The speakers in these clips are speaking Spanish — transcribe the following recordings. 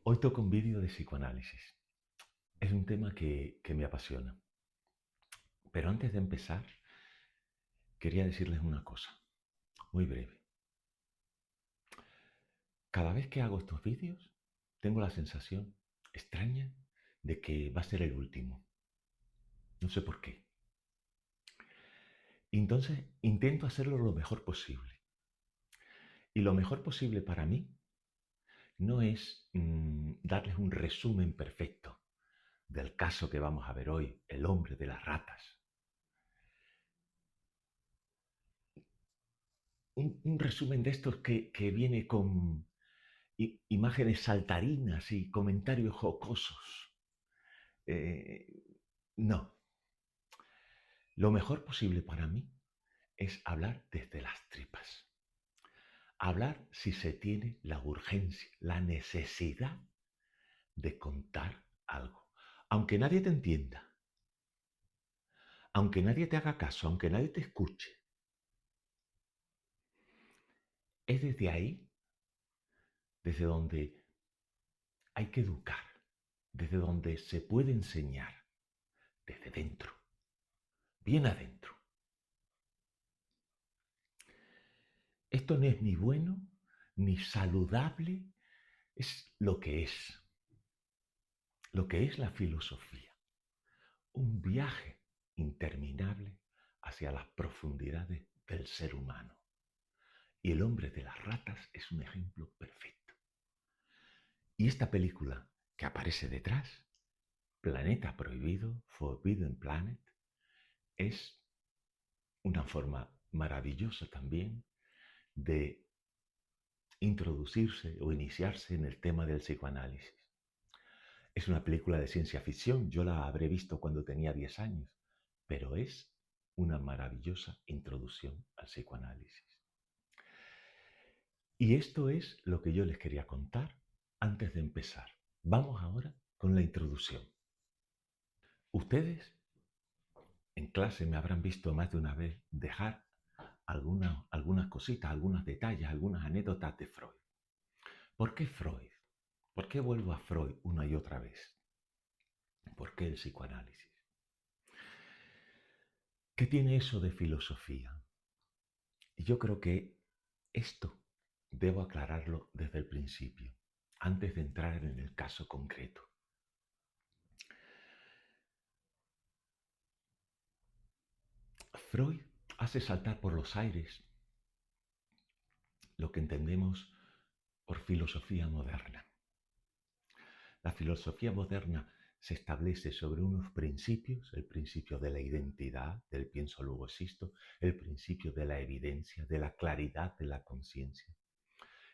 Hoy toco un vídeo de psicoanálisis. Es un tema que me apasiona. Pero antes de empezar, quería decirles una cosa, muy breve. Cada vez que hago estos vídeos, tengo la sensación extraña de que va a ser el último. No sé por qué. Entonces, intento hacerlo lo mejor posible. Y lo mejor posible para mí no es darles un resumen perfecto del caso que vamos a ver hoy, el hombre de las ratas. Un resumen de estos que viene con imágenes saltarinas y comentarios jocosos. Eh, no. Lo mejor posible para mí es hablar desde las tripas. Hablar si se tiene la urgencia, la necesidad de contar algo. Aunque nadie te entienda, aunque nadie te haga caso, aunque nadie te escuche. Es desde ahí, desde donde hay que educar, desde donde se puede enseñar, desde dentro, bien adentro. Esto no es ni bueno ni saludable, es lo que es la filosofía, un viaje interminable hacia las profundidades del ser humano. Y el hombre de las ratas es un ejemplo perfecto. Y esta película que aparece detrás, Planeta Prohibido, Forbidden Planet, es una forma maravillosa también de introducirse o iniciarse en el tema del psicoanálisis. Es una película de ciencia ficción, yo la habré visto cuando tenía 10 años, pero es una maravillosa introducción al psicoanálisis. Y esto es lo que yo les quería contar antes de empezar. Vamos ahora con la introducción. Ustedes en clase me habrán visto más de una vez dejar algunas cositas, algunos detalles, algunas anécdotas de Freud. ¿Por qué Freud? ¿Por qué vuelvo a Freud una y otra vez? ¿Por qué el psicoanálisis? ¿Qué tiene eso de filosofía? Y yo creo que esto debo aclararlo desde el principio, antes de entrar en el caso concreto. Freud hace saltar por los aires lo que entendemos por filosofía moderna. La filosofía moderna se establece sobre unos principios, el principio de la identidad, del pienso luego existo, el principio de la evidencia, de la claridad de la conciencia,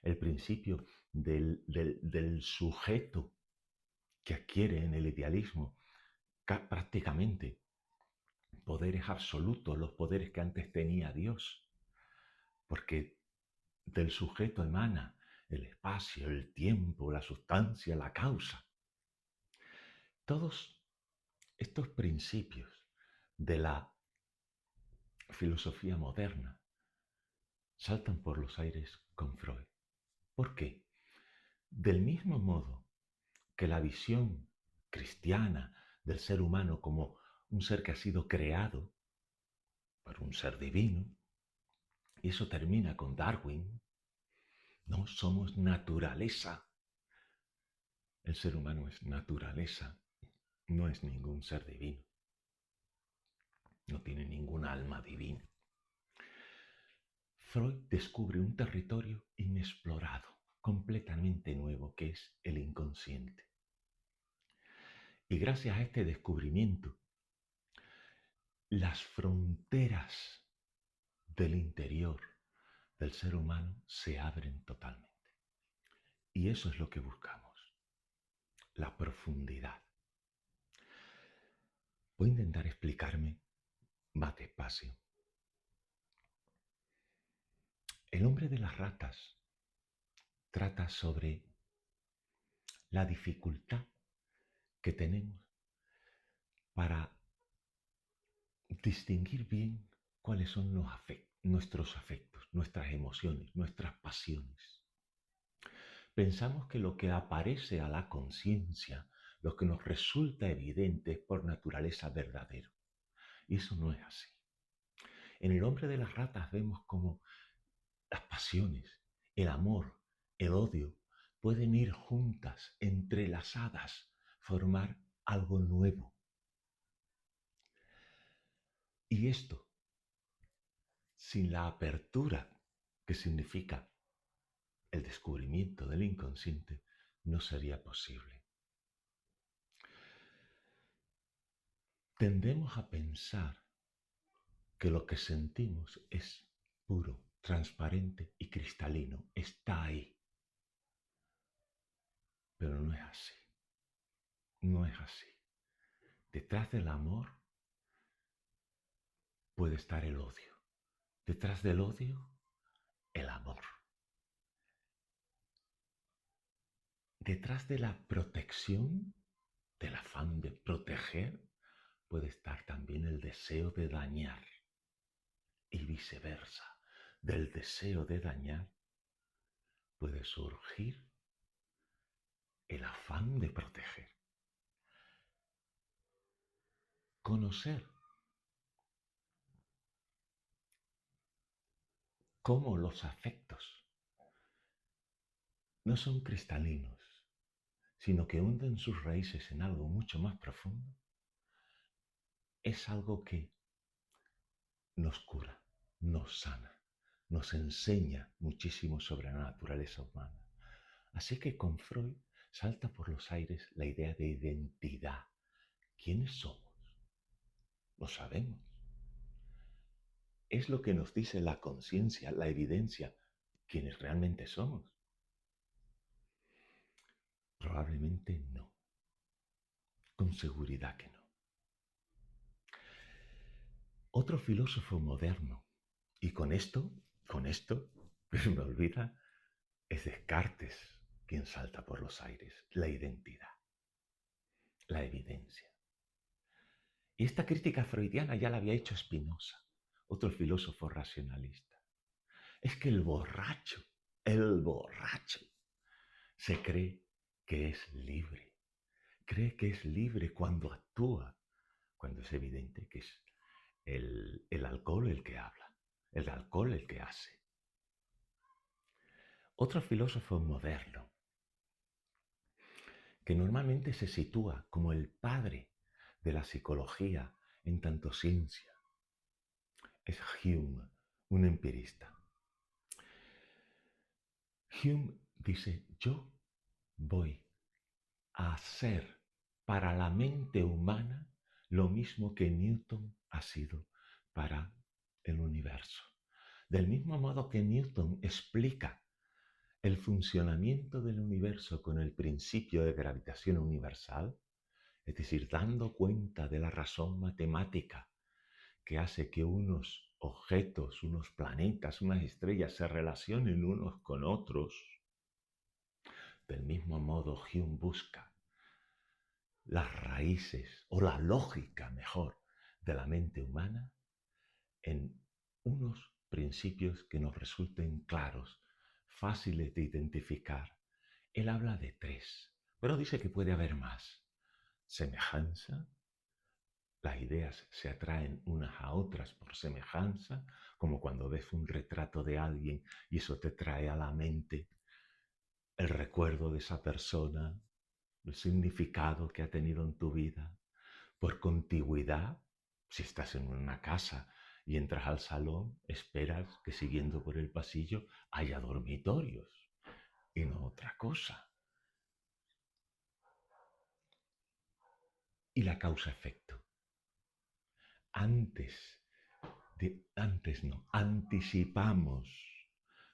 el principio del sujeto que adquiere en el idealismo prácticamente poderes absolutos, los poderes que antes tenía Dios, porque del sujeto emana el espacio, el tiempo, la sustancia, la causa. Todos estos principios de la filosofía moderna saltan por los aires con Freud. ¿Por qué? Del mismo modo que la visión cristiana del ser humano como un ser que ha sido creado por un ser divino, y eso termina con Darwin, no somos naturaleza. El ser humano es naturaleza, no es ningún ser divino, no tiene ningún alma divina. Freud descubre un territorio inexplorado, completamente nuevo, que es el inconsciente. Y gracias a este descubrimiento, las fronteras del interior del ser humano se abren totalmente. Y eso es lo que buscamos, la profundidad. Voy a intentar explicarme más despacio. El hombre de las ratas trata sobre la dificultad que tenemos para distinguir bien cuáles son nuestros afectos, nuestras emociones, nuestras pasiones. Pensamos que lo que aparece a la conciencia, lo que nos resulta evidente, es por naturaleza verdadero. Y eso no es así. En el hombre de las ratas vemos como las pasiones, el amor, el odio, pueden ir juntas, entrelazadas, formar algo nuevo. Y esto, sin la apertura que significa el descubrimiento del inconsciente, no sería posible. Tendemos a pensar que lo que sentimos es puro, transparente y cristalino. Está ahí. Pero no es así. No es así. Detrás del amor puede estar el odio. Detrás del odio, el amor. Detrás de la protección, del afán de proteger, puede estar también el deseo de dañar. Y viceversa. Del deseo de dañar puede surgir el afán de proteger. Conocer cómo los afectos no son cristalinos, sino que hunden sus raíces en algo mucho más profundo, es algo que nos cura, nos sana, nos enseña muchísimo sobre la naturaleza humana. Así que con Freud salta por los aires la idea de identidad. ¿Quiénes somos? Lo sabemos. ¿Es lo que nos dice la conciencia, la evidencia, quienes realmente somos? Probablemente no. Con seguridad que no. Otro filósofo moderno, y con esto, se me olvida, es Descartes quien salta por los aires, la identidad, la evidencia. Y esta crítica freudiana ya la había hecho Spinoza, otro filósofo racionalista. Es que el borracho, se cree que es libre. Cree que es libre cuando actúa, cuando es evidente que es el alcohol el que habla, el alcohol el que hace. Otro filósofo moderno, que normalmente se sitúa como el padre de la psicología en tanto ciencia, es Hume, un empirista. Hume dice, yo voy a hacer para la mente humana lo mismo que Newton ha sido para el universo. Del mismo modo que Newton explica el funcionamiento del universo con el principio de gravitación universal, es decir, dando cuenta de la razón matemática que hace que unos objetos, unos planetas, unas estrellas se relacionen unos con otros. Del mismo modo, Hume busca las raíces o la lógica, mejor, de la mente humana en unos principios que nos resulten claros, fáciles de identificar. Él habla de tres, pero dice que puede haber más. Semejanza, las ideas se atraen unas a otras por semejanza, como cuando ves un retrato de alguien y eso te trae a la mente el recuerdo de esa persona, el significado que ha tenido en tu vida. Por contigüidad, si estás en una casa y entras al salón, esperas que siguiendo por el pasillo haya dormitorios y no otra cosa. Y la causa-efecto. Anticipamos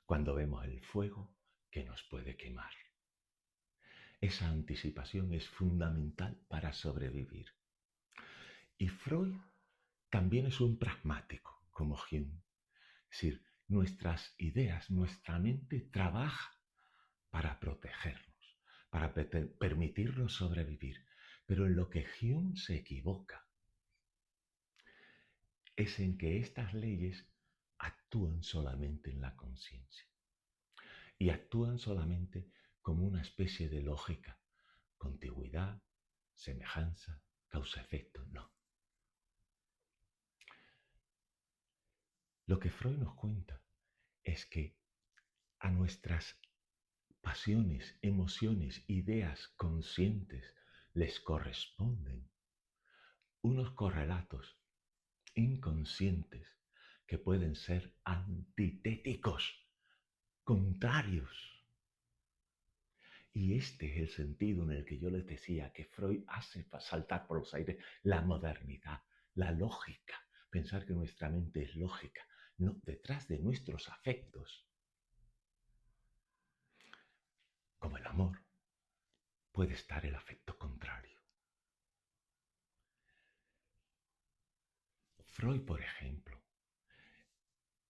cuando vemos el fuego que nos puede quemar. Esa anticipación es fundamental para sobrevivir. Y Freud también es un pragmático, como Hume. Es decir, nuestras ideas, nuestra mente trabaja para protegernos, para permitirnos sobrevivir. Pero en lo que Hume se equivoca es en que estas leyes actúan solamente en la conciencia. Y actúan solamente como una especie de lógica, contigüidad, semejanza, causa-efecto, no. Lo que Freud nos cuenta es que a nuestras pasiones, emociones, ideas conscientes les corresponden unos correlatos inconscientes que pueden ser antitéticos, contrarios. Y este es el sentido en el que yo les decía que Freud hace saltar por los aires la modernidad, la lógica, pensar que nuestra mente es lógica. No, detrás de nuestros afectos, como el amor, puede estar el afecto contrario. Freud, por ejemplo,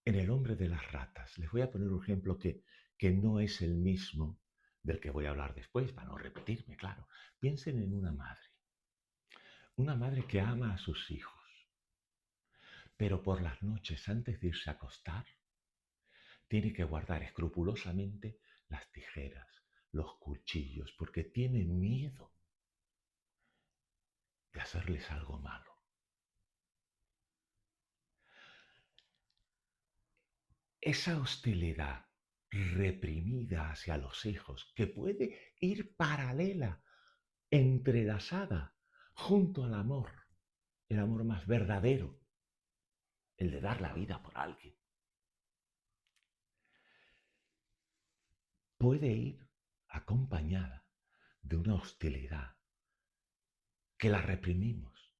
en El hombre de las ratas, les voy a poner un ejemplo que no es el mismo del que voy a hablar después, para no repetirme, claro. Piensen en una madre que ama a sus hijos, pero por las noches antes de irse a acostar, tiene que guardar escrupulosamente las tijeras, los cuchillos, porque tiene miedo de hacerles algo malo. Esa hostilidad reprimida hacia los hijos, que puede ir paralela, entrelazada, junto al amor, el amor más verdadero, el de dar la vida por alguien, puede ir acompañada de una hostilidad que la reprimimos.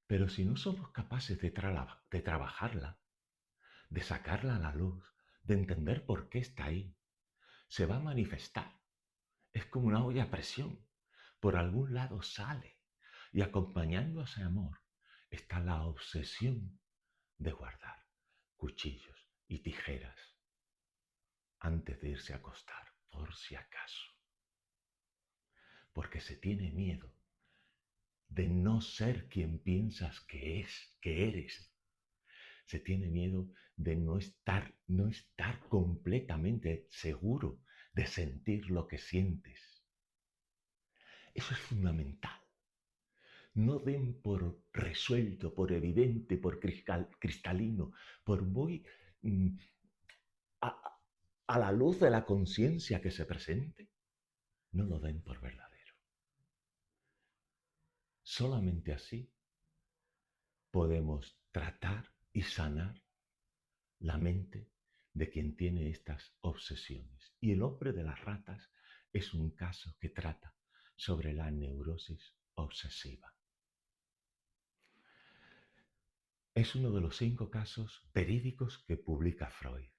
Pero si no somos capaces de trabajarla, de sacarla a la luz, de entender por qué está ahí, se va a manifestar. Es como una olla a presión. Por algún lado sale. Y acompañando a ese amor está la obsesión de guardar cuchillos y tijeras antes de irse a acostar, por si acaso. Porque se tiene miedo de no ser quien piensas que eres. Se tiene miedo de no estar completamente seguro de sentir lo que sientes. Eso es fundamental. No den por resuelto, por evidente, por cristalino, por muy a, a la luz de la conciencia que se presente, no lo den por verdadero. Solamente así podemos tratar y sanar la mente de quien tiene estas obsesiones. Y El hombre de las ratas es un caso que trata sobre la neurosis obsesiva. Es uno de los 5 casos verídicos que publica Freud.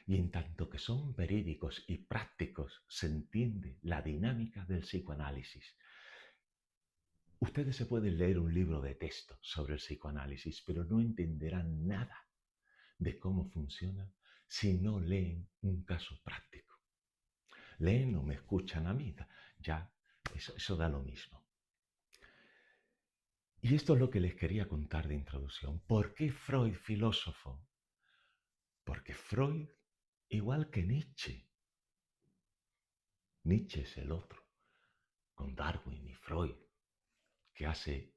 Y en tanto que son verídicos y prácticos, se entiende la dinámica del psicoanálisis. Ustedes se pueden leer un libro de texto sobre el psicoanálisis, pero no entenderán nada de cómo funciona si no leen un caso práctico. Leen o me escuchan a mí, ya eso da lo mismo. Y esto es lo que les quería contar de introducción. ¿Por qué Freud filósofo? Porque Freud, igual que Nietzsche es el otro, con Darwin y Freud, que hace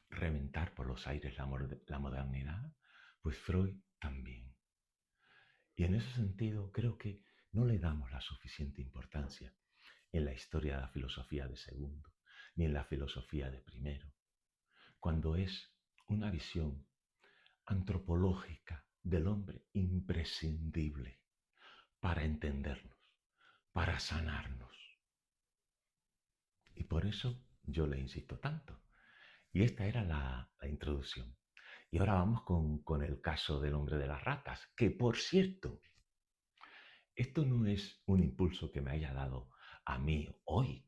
reventar por los aires la modernidad, pues Freud también. Y en ese sentido creo que no le damos la suficiente importancia en la historia de la filosofía de segundo, ni en la filosofía de primero, cuando es una visión antropológica del hombre imprescindible para entendernos, para sanarnos. Y por eso yo le insisto tanto. Y esta era la introducción. Y ahora vamos con el caso del hombre de las ratas, que por cierto, esto no es un impulso que me haya dado a mí hoy.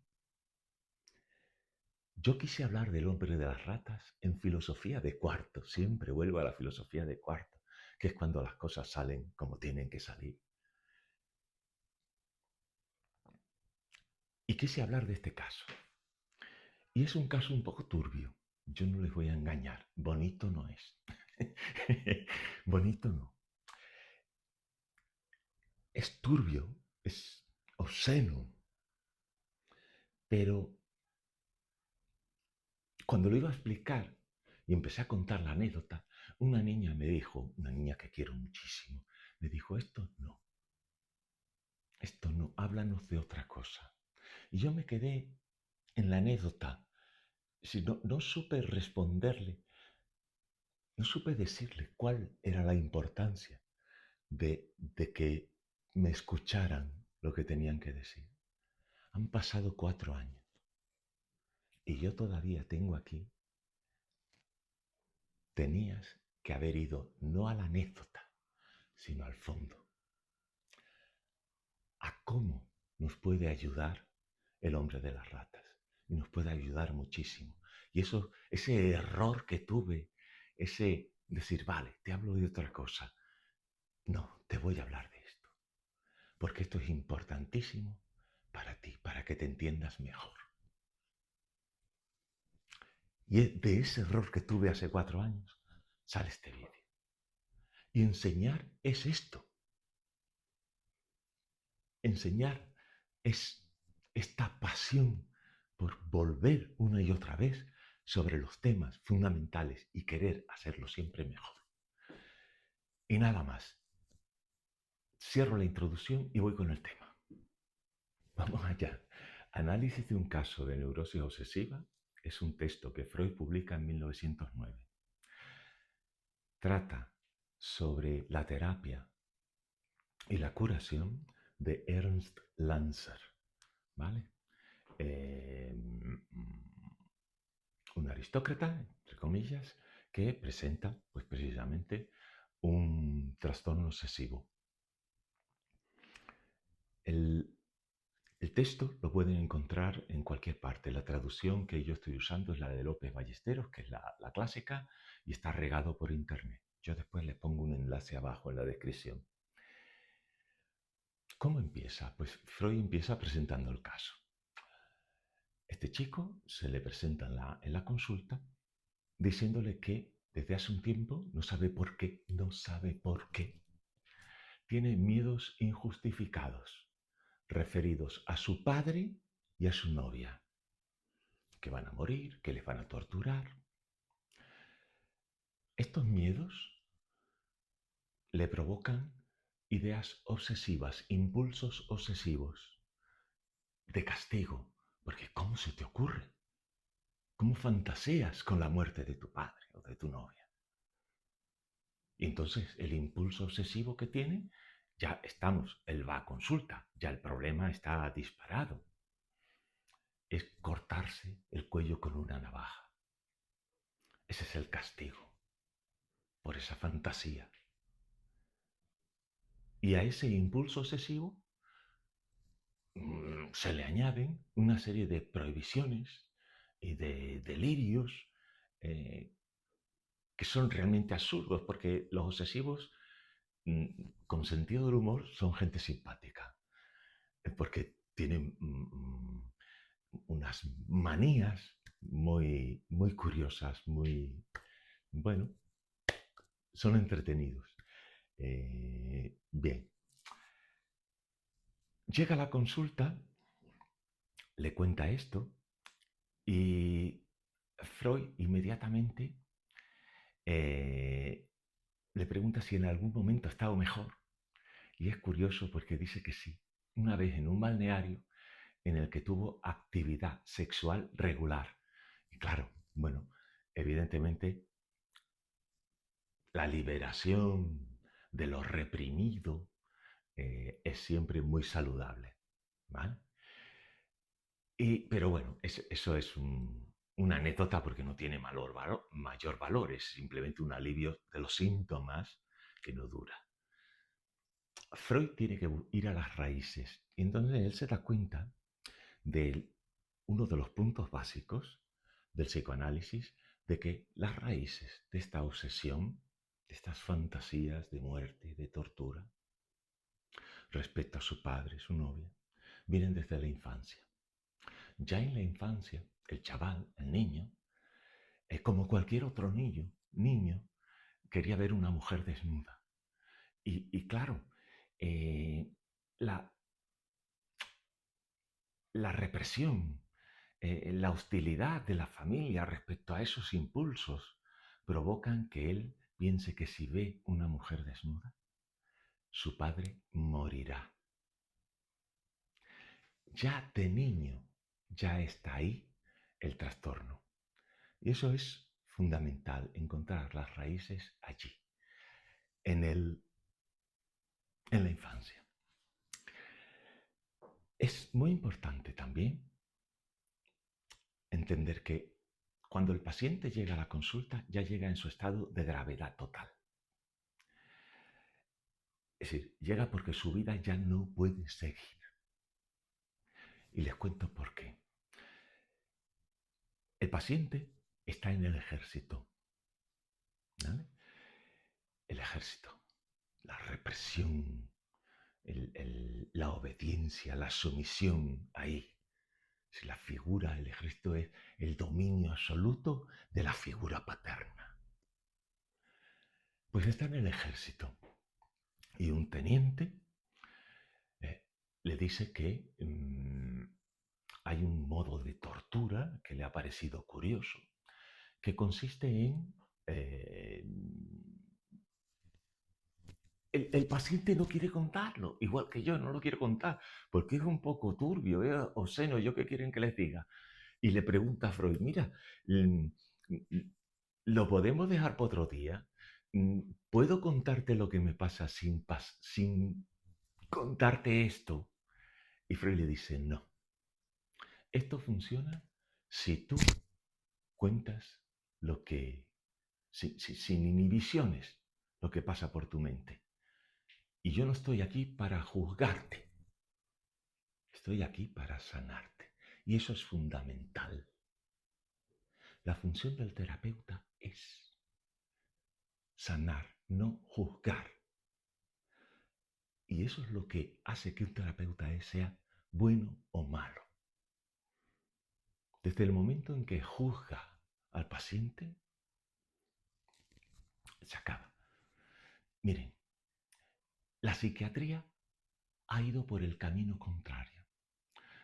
Yo quise hablar del hombre de las ratas en filosofía de cuarto, siempre vuelvo a la filosofía de cuarto, que es cuando las cosas salen como tienen que salir. Y quise hablar de este caso. Y es un caso un poco turbio, yo no les voy a engañar, bonito no es. Bonito no. Es turbio, es obsceno, Pero cuando lo iba a explicar y empecé a contar la anécdota, una niña me dijo, una niña que quiero muchísimo, me dijo, esto no, háblanos de otra cosa. Y yo me quedé en la anécdota. Si no supe responderle, no supe decirle cuál era la importancia de que me escucharan lo que tenían que decir. Han pasado 4 años y yo todavía tengo aquí. Tenías que haber ido no a la anécdota, sino al fondo, a cómo nos puede ayudar el hombre de las ratas. Y nos puede ayudar muchísimo. Y ese error que tuve, ese decir, vale, te hablo de otra cosa. No, te voy a hablar de esto. Porque esto es importantísimo para ti, para que te entiendas mejor. Y de ese error que tuve hace 4 años, sale este vídeo. Y enseñar es esto. Enseñar es esta pasión por volver una y otra vez sobre los temas fundamentales y querer hacerlo siempre mejor. Y nada más. Cierro la introducción y voy con el tema. Vamos allá. Análisis de un caso de neurosis obsesiva es un texto que Freud publica en 1909. Trata sobre la terapia y la curación de Ernst Lanzer, ¿vale? Un aristócrata, entre comillas, que presenta pues, precisamente un trastorno obsesivo. El texto lo pueden encontrar en cualquier parte. La traducción que yo estoy usando es la de López Ballesteros, que es la clásica, y está regado por internet. Yo después les pongo un enlace abajo en la descripción. ¿Cómo empieza? Pues Freud empieza presentando el caso. Este chico se le presenta en la consulta diciéndole que desde hace un tiempo no sabe por qué, tiene miedos injustificados referidos a su padre y a su novia, que van a morir, que les van a torturar. Estos miedos le provocan ideas obsesivas, impulsos obsesivos de castigo, porque ¿cómo se te ocurre? ¿Cómo fantaseas con la muerte de tu padre o de tu novia? Y entonces el impulso obsesivo que tiene, ya estamos, él va a consulta, ya el problema está disparado. Es cortarse el cuello con una navaja. Ese es el castigo por esa fantasía. Y a ese impulso obsesivo se le añaden una serie de prohibiciones y de delirios que son realmente absurdos, porque los obsesivos con sentido del humor son gente simpática, porque tienen unas manías muy, muy curiosas, muy, bueno, son entretenidos. Bien. Llega a la consulta, le cuenta esto y Freud inmediatamente le pregunta si en algún momento ha estado mejor. Y es curioso porque dice que sí, una vez en un balneario en el que tuvo actividad sexual regular. Y claro, bueno, evidentemente la liberación de lo reprimido es siempre muy saludable, ¿vale? Pero bueno, eso es una anécdota porque no tiene mayor valor, es simplemente un alivio de los síntomas que no dura. Freud tiene que ir a las raíces y entonces él se da cuenta de uno de los puntos básicos del psicoanálisis, de que las raíces de esta obsesión, de estas fantasías de muerte, de tortura, respecto a su padre, su novia, vienen desde la infancia. Ya en la infancia, el chaval, el niño, como cualquier otro niño, quería ver una mujer desnuda. Y claro, la represión la hostilidad de la familia respecto a esos impulsos provocan que él piense que si ve una mujer desnuda, su padre morirá. Ya de niño, ya está ahí el trastorno. Y eso es fundamental, encontrar las raíces allí, en la infancia. Es muy importante también entender que cuando el paciente llega a la consulta, ya llega en su estado de gravedad total. Es decir, llega porque su vida ya no puede seguir. Y les cuento por qué. El paciente está en el ejército, ¿vale? El ejército, la represión, la obediencia, la sumisión, ahí. Si la figura, el ejército es el dominio absoluto de la figura paterna. Pues está en el ejército y un teniente le dice que hay un modo de tortura que le ha parecido curioso, que consiste en... el paciente no quiere contarlo, igual que yo, no lo quiero contar, porque es un poco turbio, obsceno, ¿yo qué quieren que les diga? Y le pregunta a Freud, mira, ¿lo podemos dejar para otro día? ¿Puedo contarte lo que me pasa sin contarte esto? Y Freud le dice, no. Esto funciona si tú cuentas lo que, sin inhibiciones, lo que pasa por tu mente. Y yo no estoy aquí para juzgarte. Estoy aquí para sanarte. Y eso es fundamental. La función del terapeuta es sanar, no juzgar. Y eso es lo que hace que un terapeuta sea bueno o malo. Desde el momento en que juzga al paciente, se acaba. Miren, la psiquiatría ha ido por el camino contrario.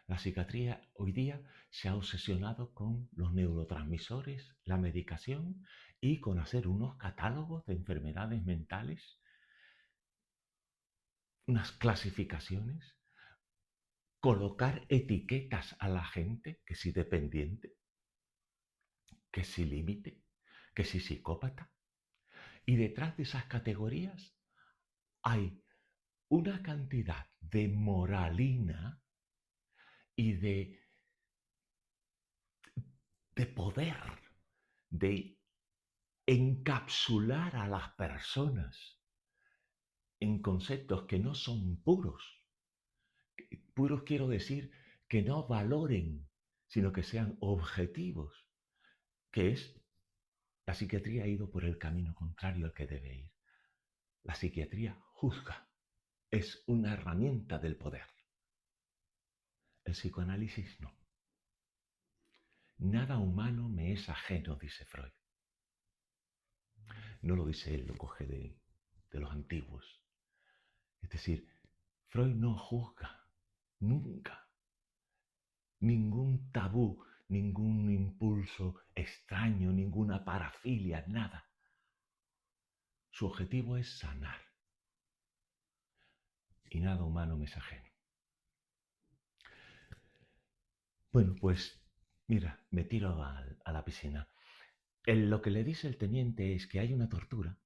La psiquiatría hoy día se ha obsesionado con los neurotransmisores, la medicación y con hacer unos catálogos de enfermedades mentales, unas clasificaciones, colocar etiquetas a la gente, que si dependiente, que si límite, que si psicópata. Y detrás de esas categorías hay una cantidad de moralina y de poder, de encapsular a las personas en conceptos que no son puros. Puros quiero decir que no valoren, sino que sean objetivos, que es la psiquiatría ha ido por el camino contrario al que debe ir. La psiquiatría juzga, es una herramienta del poder. El psicoanálisis no. Nada humano me es ajeno, dice Freud. No lo dice él, lo coge de los antiguos. Es decir, Freud no juzga nunca ningún tabú, ningún impulso extraño, ninguna parafilia, nada. Su objetivo es sanar. Y nada humano me es ajeno. Bueno, pues mira, me tiro a la piscina. Lo que le dice el teniente es que hay una tortura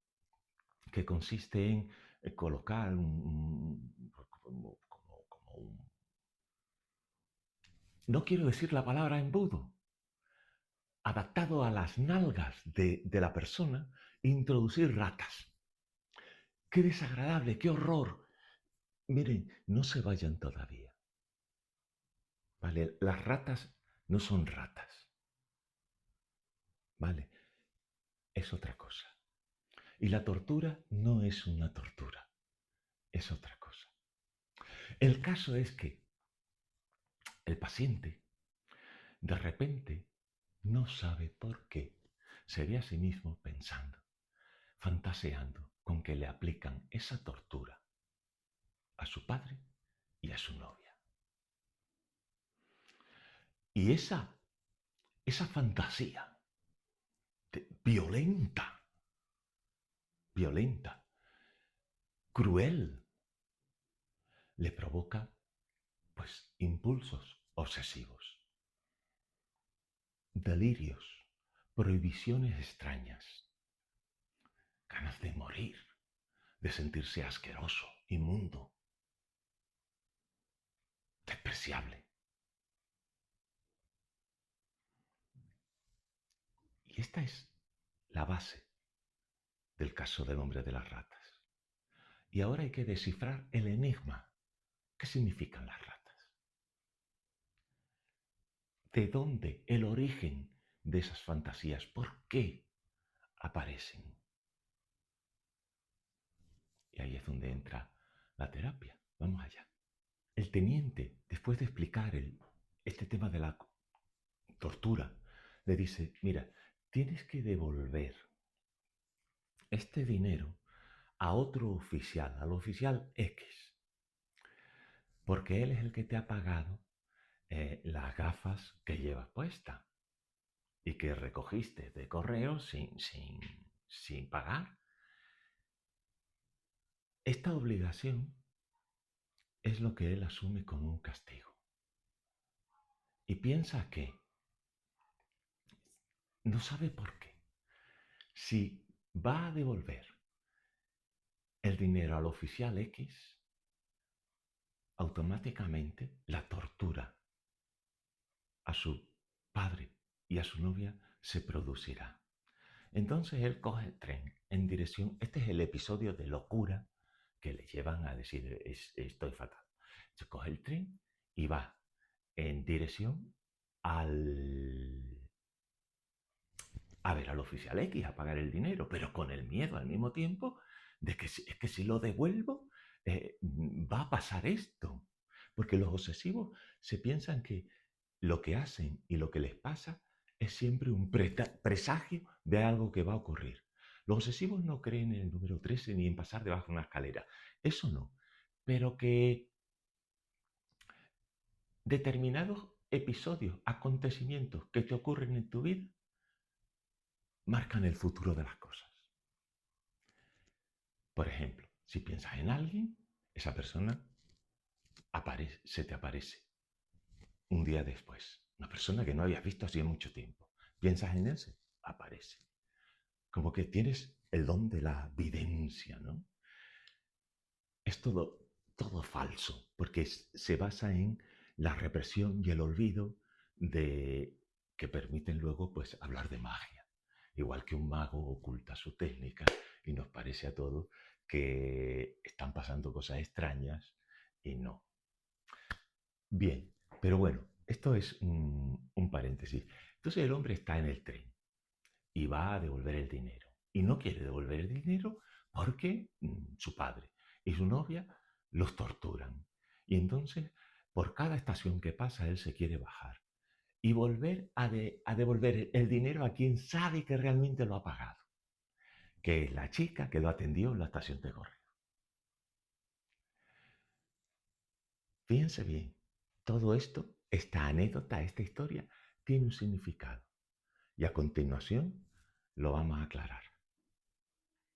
que consiste en colocar como un... No quiero decir la palabra embudo, adaptado a las nalgas de la persona, introducir ratas. ¡Qué desagradable, qué horror! Miren, no se vayan todavía. ¿Vale? Las ratas no son ratas. ¿Vale? Es otra cosa. Y la tortura no es una tortura. Es otra cosa. El caso es que el paciente, de repente, no sabe por qué, se ve a sí mismo pensando, fantaseando con que le aplican esa tortura a su padre y a su novia. Y esa esa fantasía violenta, violenta, cruel, le provoca pues impulsos obsesivos, delirios, prohibiciones extrañas, ganas de morir, de sentirse asqueroso, inmundo, despreciable. Y esta es la base del caso del hombre de las ratas. Y ahora hay que descifrar el enigma. ¿Qué significan las ratas? ¿De dónde el origen de esas fantasías? ¿Por qué aparecen? Y ahí es donde entra la terapia. Vamos allá. El teniente, después de explicar este tema de la tortura, le dice, mira, tienes que devolver este dinero a otro oficial, al oficial X, porque él es el que te ha pagado las gafas que llevas puesta y que recogiste de correo sin pagar. Esta obligación es lo que él asume como un castigo. Y piensa que no sabe por qué. Si va a devolver el dinero al oficial X, automáticamente la tortura a su padre y a su novia se producirá. Entonces él coge el tren en dirección, este es el episodio de locura que le llevan a decir estoy fatal. Se coge el tren y va en dirección a ver al oficial X, a pagar el dinero, pero con el miedo al mismo tiempo de que es que si lo devuelvo va a pasar esto. Porque los obsesivos se piensan que lo que hacen y lo que les pasa es siempre un presagio de algo que va a ocurrir. Los obsesivos no creen en el número 13 ni en pasar debajo de una escalera. Eso no. Pero que determinados episodios, acontecimientos que te ocurren en tu vida, marcan el futuro de las cosas. Por ejemplo, si piensas en alguien, esa persona se te aparece un día después. Una persona que no habías visto hacía mucho tiempo. Piensas en él, se aparece. Como que tienes el don de la videncia, ¿no? Es todo falso, porque se basa en la represión y el olvido que permiten luego pues, hablar de magia. Igual que un mago oculta su técnica y nos parece a todos que están pasando cosas extrañas y no. Bien, pero bueno, esto es un paréntesis. Entonces el hombre está en el tren y va a devolver el dinero. Y no quiere devolver el dinero porque su padre y su novia los torturan. Y entonces, por cada estación que pasa, él se quiere bajar y volver a devolver el dinero a quien sabe que realmente lo ha pagado, que es la chica que lo atendió en la estación de correo. Fíjense bien, todo esto, esta anécdota, esta historia, tiene un significado. Y a continuación lo vamos a aclarar.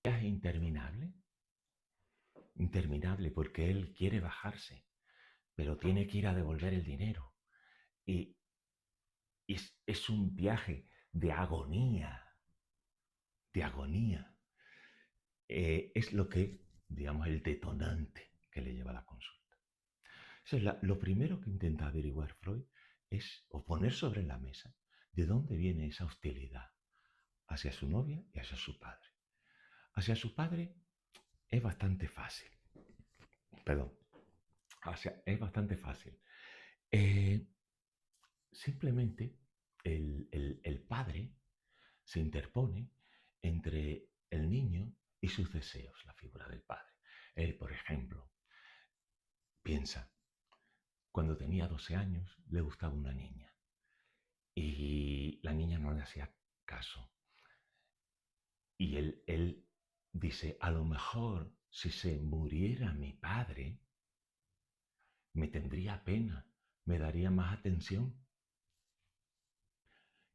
Es interminable, interminable porque él quiere bajarse, pero tiene que ir a devolver el dinero. Y es un viaje de agonía, de agonía. Es lo que, digamos, el detonante que le lleva a la consulta. Entonces, lo primero que intenta averiguar Freud es, o poner sobre la mesa, de dónde viene esa hostilidad hacia su novia y hacia su padre. Hacia su padre es bastante fácil. Perdón. Es bastante fácil. Simplemente el padre se interpone entre el niño y sus deseos, la figura del padre. Él, por ejemplo, piensa, cuando tenía 12 años le gustaba una niña y la niña no le hacía caso. Y él dice, a lo mejor si se muriera mi padre, me tendría pena, me daría más atención.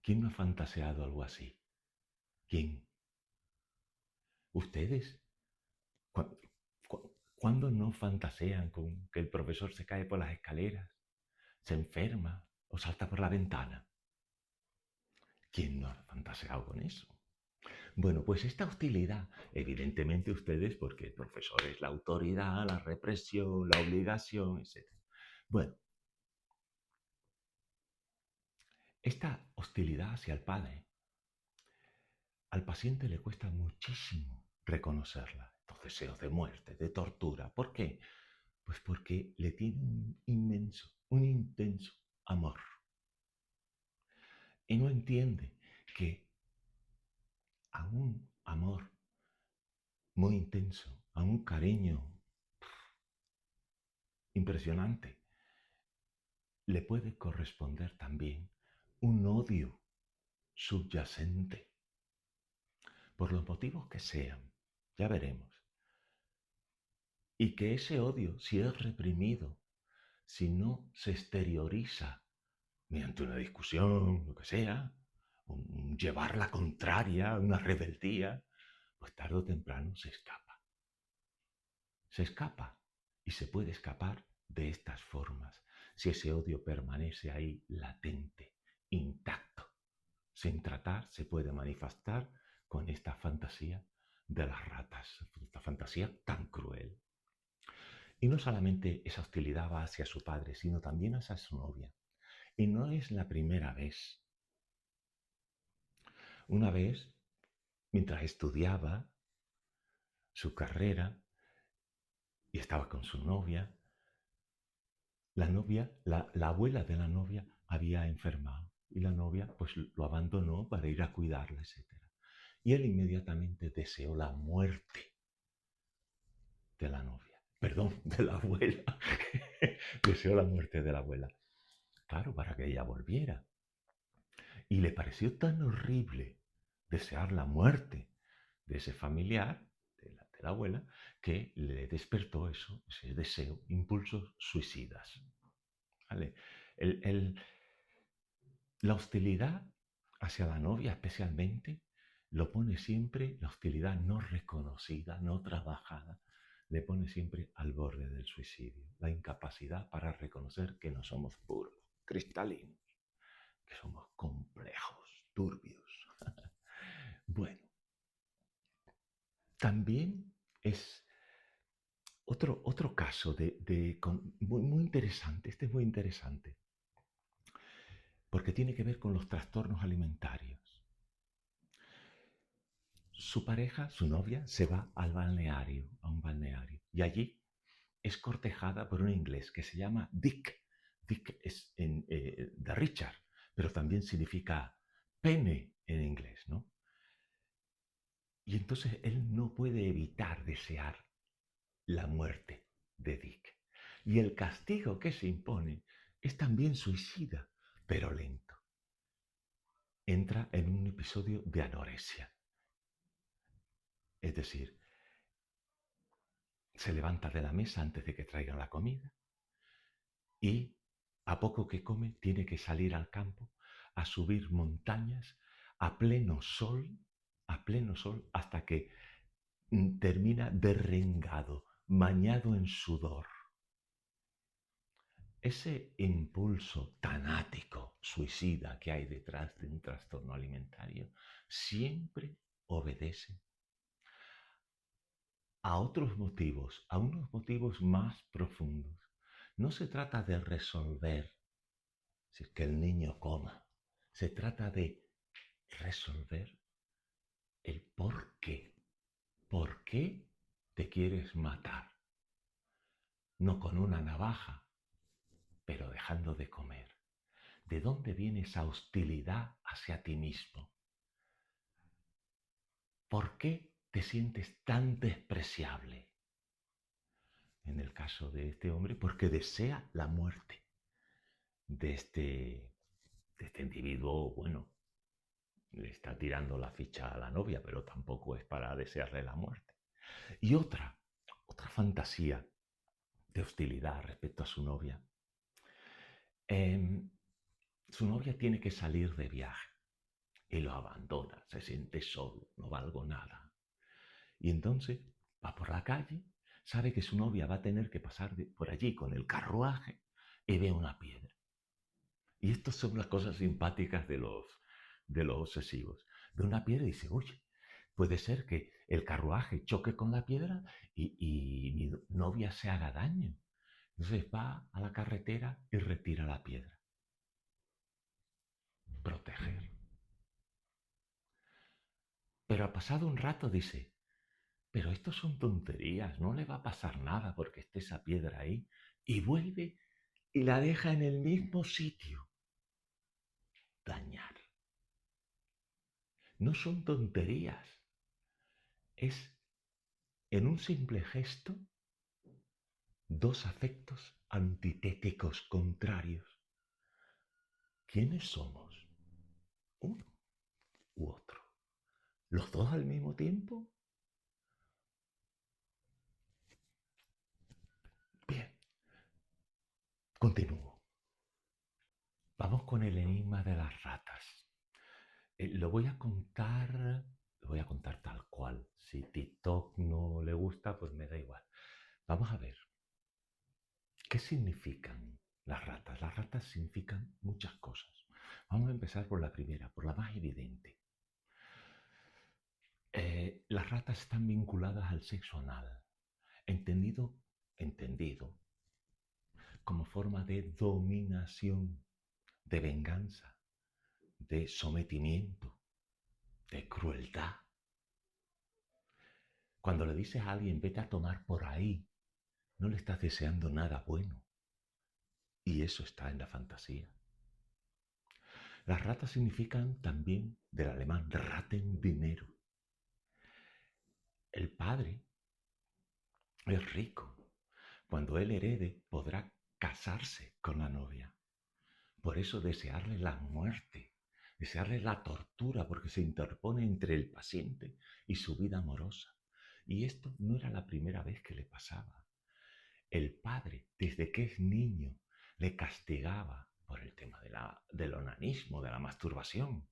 ¿Quién no ha fantaseado algo así? ¿Quién? ¿Ustedes? ¿Cu- ¿Cuándo no fantasean con que el profesor se cae por las escaleras, se enferma o salta por la ventana? ¿Quién no ha fantaseado con eso? Bueno, pues esta hostilidad, evidentemente ustedes, porque el profesor es la autoridad, la represión, la obligación, etc. Bueno, esta hostilidad hacia el padre, al paciente le cuesta muchísimo reconocerla, estos deseos de muerte, de tortura. ¿Por qué? Pues porque le tiene un inmenso, un intenso amor. Y no entiende que a un amor muy intenso, a un cariño impresionante, le puede corresponder también un odio subyacente, por los motivos que sean, ya veremos. Y que ese odio, si es reprimido, si no se exterioriza mediante una discusión, lo que sea, un llevar la contraria, una rebeldía, pues tarde o temprano se escapa. Se escapa y se puede escapar de estas formas si ese odio permanece ahí latente, intacto. Sin tratar se puede manifestar con esta fantasía de las ratas, esta fantasía tan cruel. Y no solamente esa hostilidad va hacia su padre, sino también hacia su novia. Y no es la primera vez. Una vez, mientras estudiaba su carrera y estaba con su novia, la abuela de la novia había enfermado y la novia pues lo abandonó para ir a cuidarla, etc. Y él inmediatamente deseó la muerte de la novia, perdón, de la abuela. Deseó la muerte de la abuela, claro, para que ella volviera. Y le pareció tan horrible desear la muerte de ese familiar, de la abuela, que le despertó eso, ese deseo, impulsos suicidas. ¿Vale? El, el, la hostilidad hacia la novia especialmente lo pone siempre, la hostilidad no reconocida, no trabajada, le pone siempre al borde del suicidio. La incapacidad para reconocer que no somos puros, cristalinos, que somos complejos, turbios. Bueno, también es otro caso muy interesante, este es muy interesante, porque tiene que ver con los trastornos alimentarios. Su pareja, su novia, se va al balneario, a un balneario, y allí es cortejada por un inglés que se llama Dick. Dick es de Richard, pero también significa pene en inglés, ¿no? Y entonces él no puede evitar desear la muerte de Dick. Y el castigo que se impone es también suicida, pero lento. Entra en un episodio de anorexia. Es decir, se levanta de la mesa antes de que traigan la comida y a poco que come tiene que salir al campo a subir montañas a pleno sol hasta que termina derrengado, bañado en sudor. Ese impulso tanático, suicida que hay detrás de un trastorno alimentario siempre obedece a otros motivos, a unos motivos más profundos. No se trata de resolver si es que el niño coma, se trata de resolver el por qué. ¿Por qué te quieres matar? No con una navaja, pero dejando de comer. ¿De dónde viene esa hostilidad hacia ti mismo? ¿Por qué te sientes tan despreciable? En el caso de este hombre, porque desea la muerte de este individuo, bueno, le está tirando la ficha a la novia, pero tampoco es para desearle la muerte. Y otra fantasía de hostilidad respecto a su novia. Su novia tiene que salir de viaje y lo abandona, se siente solo, no valgo nada. Y entonces va por la calle, sabe que su novia va a tener que pasar por allí con el carruaje y ve una piedra. Y estas son las cosas simpáticas de los obsesivos. Ve una piedra y dice, oye, puede ser que el carruaje choque con la piedra y mi novia se haga daño. Entonces va a la carretera y retira la piedra. Proteger. Pero ha pasado un rato dice, pero esto son tonterías, no le va a pasar nada porque esté esa piedra ahí. Y vuelve y la deja en el mismo sitio. Dañar. No son tonterías. Es, en un simple gesto, dos afectos antitéticos contrarios. ¿Quiénes somos? Uno u otro. ¿Los dos al mismo tiempo? Bien, continúo. Vamos con el enigma de las ratas. Lo voy a contar tal cual. Si TikTok no le gusta, pues me da igual. Vamos a ver. ¿Qué significan las ratas? Las ratas significan muchas cosas. Vamos a empezar por la primera, por la más evidente. Las ratas están vinculadas al sexo anal, entendido como forma de dominación, de venganza, de sometimiento, de crueldad. Cuando le dices a alguien vete a tomar por ahí, no le estás deseando nada bueno. Y eso está en la fantasía. Las ratas significan también, del alemán, Ratten, dinero. El padre es rico. Cuando él herede, podrá casarse con la novia. Por eso desearle la muerte, desearle la tortura, porque se interpone entre el paciente y su vida amorosa. Y esto no era la primera vez que le pasaba. El padre, desde que es niño, le castigaba por el tema del onanismo, de la masturbación.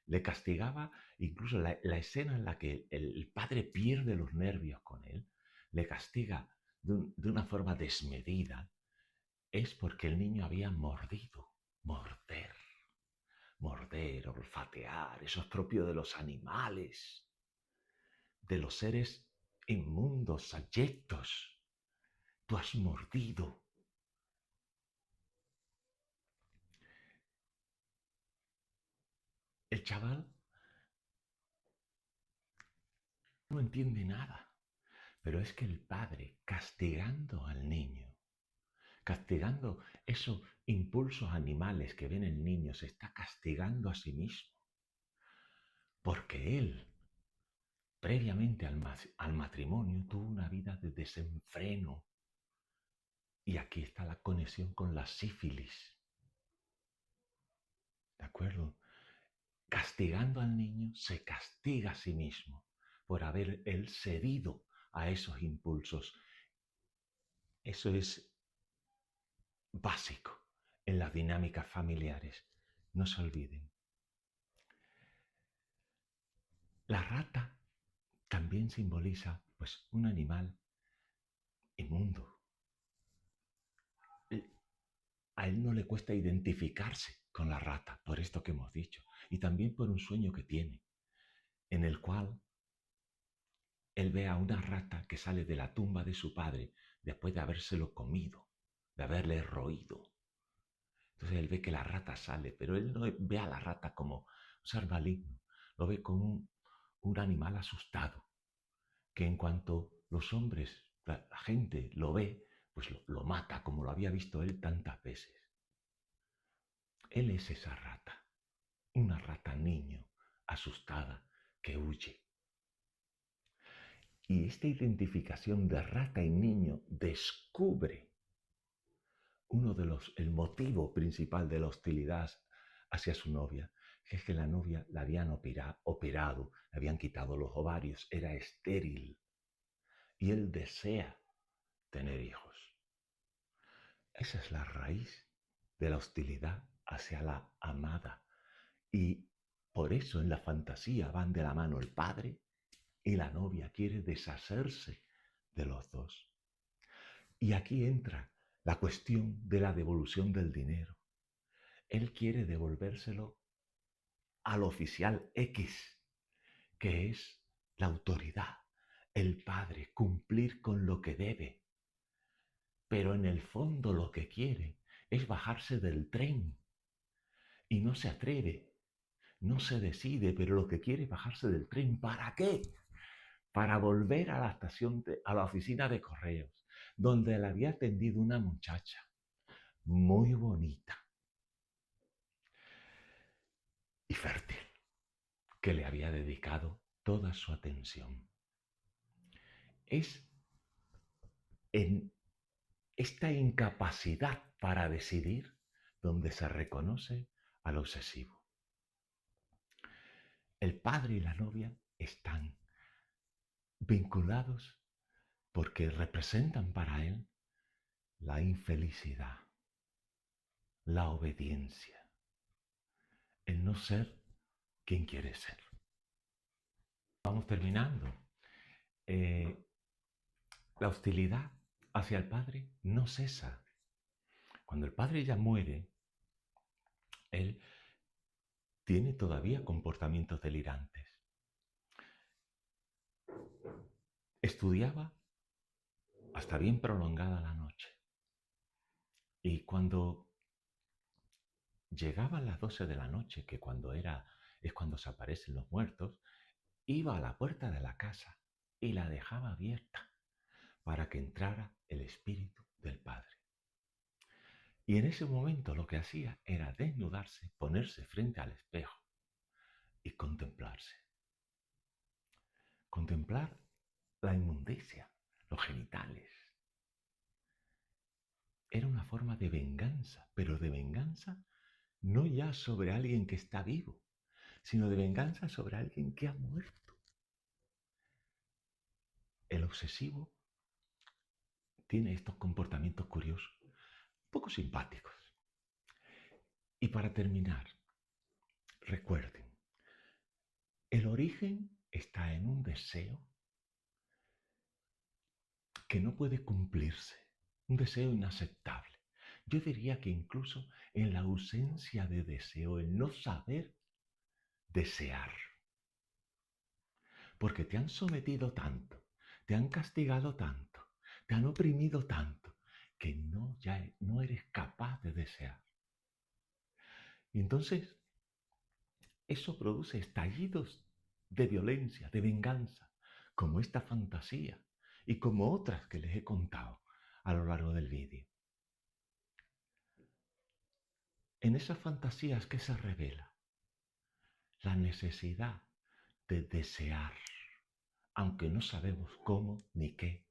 Le castigaba, incluso la escena en la que el padre pierde los nervios con él, le castiga de una forma desmedida, es porque el niño había mordido, morder, morder, olfatear, eso es propio de los animales, de los seres inmundos, abyectos. Tú has mordido. El chaval no entiende nada, pero es que el padre, castigando al niño, castigando esos impulsos animales que ven el niño, se está castigando a sí mismo, porque él, previamente al matrimonio, tuvo una vida de desenfreno. Y aquí está la conexión con la sífilis. ¿De acuerdo? Castigando al niño, se castiga a sí mismo por haber él cedido a esos impulsos. Eso es básico en las dinámicas familiares. No se olviden. La rata también simboliza, pues, un animal inmundo. A él no le cuesta identificarse con la rata, por esto que hemos dicho, y también por un sueño que tiene, en el cual él ve a una rata que sale de la tumba de su padre después de habérselo comido, de haberle roído. Entonces él ve que la rata sale, pero él no ve a la rata como un ser maligno, lo ve como un animal asustado, que en cuanto los hombres, la gente lo ve, pues lo mata, como lo había visto él tantas veces. Él es esa rata, una rata niño, asustada, que huye. Y esta identificación de rata y niño descubre el motivo principal de la hostilidad hacia su novia, que es que la novia la habían operado, le habían quitado los ovarios, era estéril. Y él desea tener hijos. Esa es la raíz de la hostilidad hacia la amada. Y Por eso en la fantasía van de la mano el padre y la novia quiere deshacerse de los dos. Y aquí entra la cuestión de la devolución del dinero. Él quiere devolvérselo al oficial X, que es la autoridad, el padre, cumplir con lo que debe. Pero en el fondo lo que quiere es bajarse del tren y no se atreve, no se decide, pero lo que quiere es bajarse del tren. ¿Para qué? Para volver a la a la oficina de correos, donde le había atendido una muchacha muy bonita y fértil, que le había dedicado toda su atención. Es en esta incapacidad para decidir donde se reconoce al obsesivo. El padre y la novia están vinculados porque representan para él la infelicidad, la obediencia, el no ser quien quiere ser. Vamos terminando. La hostilidad hacia el padre no cesa. Cuando el padre ya muere, él tiene todavía comportamientos delirantes. Estudiaba hasta bien prolongada la noche. Y cuando llegaban las 12 de la noche, que es cuando se aparecen los muertos, iba a la puerta de la casa y la dejaba abierta para que entrara el espíritu del padre. Y en ese momento lo que hacía era desnudarse, ponerse frente al espejo y contemplarse. Contemplar la inmundicia, los genitales. Era una forma de venganza, pero de venganza no ya sobre alguien que está vivo, sino de venganza sobre alguien que ha muerto. El obsesivo tiene estos comportamientos curiosos, poco simpáticos. Y para terminar, recuerden, el origen está en un deseo que no puede cumplirse, un deseo inaceptable. Yo diría que incluso en la ausencia de deseo, el no saber desear. Porque te han sometido tanto, te han castigado tanto, te han oprimido tanto, que ya no eres capaz de desear. Y entonces, eso produce estallidos de violencia, de venganza, como esta fantasía y como otras que les he contado a lo largo del vídeo. En esas fantasías que se revela la necesidad de desear, aunque no sabemos cómo ni qué,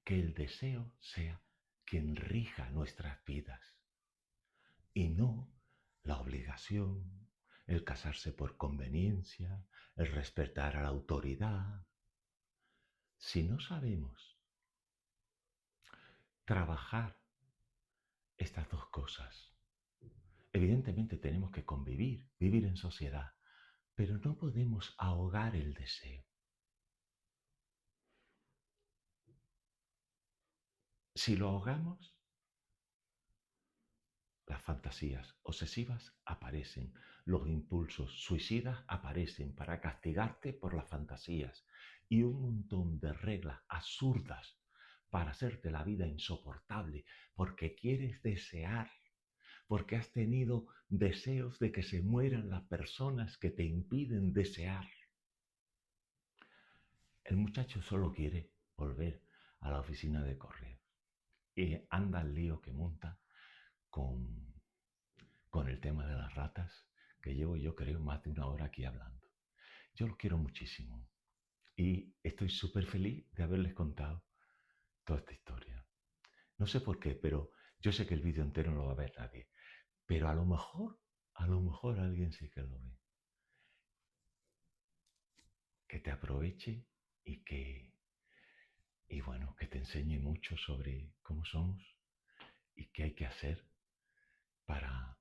que el deseo sea quien rija nuestras vidas y no la obligación, el casarse por conveniencia, el respetar a la autoridad. Si no sabemos trabajar estas dos cosas, evidentemente tenemos que convivir, vivir en sociedad, pero no podemos ahogar el deseo. Si lo ahogamos, las fantasías obsesivas aparecen, los impulsos suicidas aparecen para castigarte por las fantasías y un montón de reglas absurdas para hacerte la vida insoportable porque quieres desear, porque has tenido deseos de que se mueran las personas que te impiden desear. El muchacho solo quiere volver a la oficina de correo y anda el lío que monta con el tema de las ratas, que llevo yo creo más de una hora aquí hablando. Yo los quiero muchísimo y estoy súper feliz de haberles contado toda esta historia. No sé por qué, pero yo sé que el vídeo entero no lo va a ver nadie, pero a lo mejor alguien sí que lo ve. Que te aproveche y bueno, que te enseñe mucho sobre cómo somos y qué hay que hacer para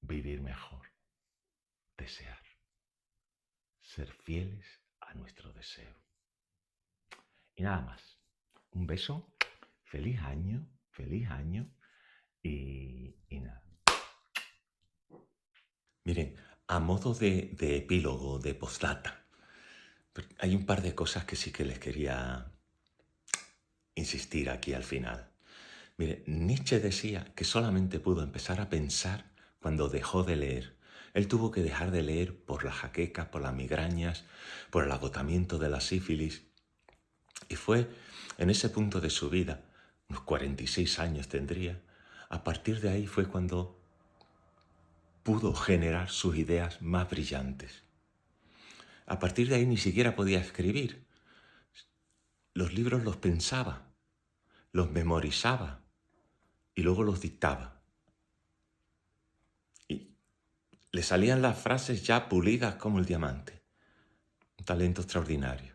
vivir mejor. desear. Ser fieles a nuestro deseo. Y nada más. Un beso. Feliz año y nada. Miren, a modo de epílogo, de postdata, hay un par de cosas que sí que les quería insistir aquí al final. Mire, Nietzsche decía que solamente pudo empezar a pensar cuando dejó de leer. Él tuvo que dejar de leer por las jaquecas, por las migrañas, por el agotamiento de la sífilis. Y fue en ese punto de su vida, unos 46 años tendría, a partir de ahí fue cuando pudo generar sus ideas más brillantes. A partir de ahí ni siquiera podía escribir. Los libros los pensaba, los memorizaba y luego los dictaba. Y le salían las frases ya pulidas como el diamante. Un talento extraordinario.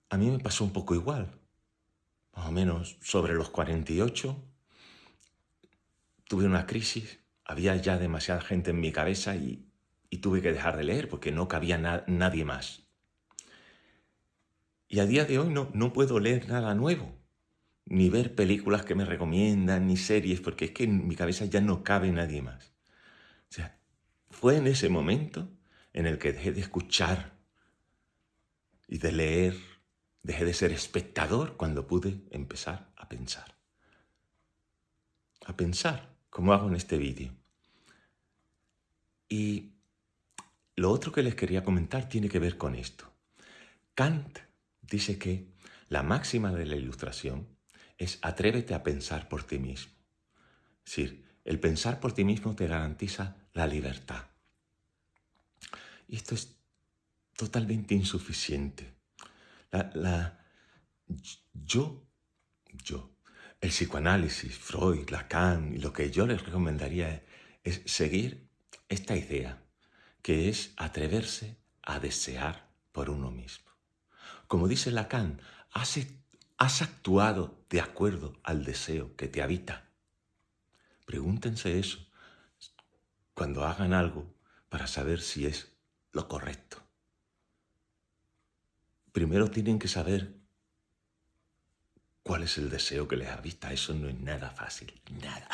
A mí me pasó un poco igual. Más o menos sobre los 48 tuve una crisis. Había ya demasiada gente en mi cabeza y tuve que dejar de leer porque no cabía nadie más. Y a día de hoy no puedo leer nada nuevo, ni ver películas que me recomiendan, ni series, porque es que en mi cabeza ya no cabe nadie más. O sea, fue en ese momento en el que dejé de escuchar y de leer, dejé de ser espectador cuando pude empezar a pensar. A pensar, como hago en este vídeo. Y lo otro que les quería comentar tiene que ver con esto. Kant dice que la máxima de la Ilustración es atrévete a pensar por ti mismo. Es decir, el pensar por ti mismo te garantiza la libertad. Y esto es totalmente insuficiente. El psicoanálisis, Freud, Lacan, y lo que yo les recomendaría es seguir esta idea, que es atreverse a desear por uno mismo. Como dice Lacan, has actuado de acuerdo al deseo que te habita. Pregúntense eso cuando hagan algo para saber si es lo correcto. Primero tienen que saber cuál es el deseo que les habita. Eso no es nada fácil, nada.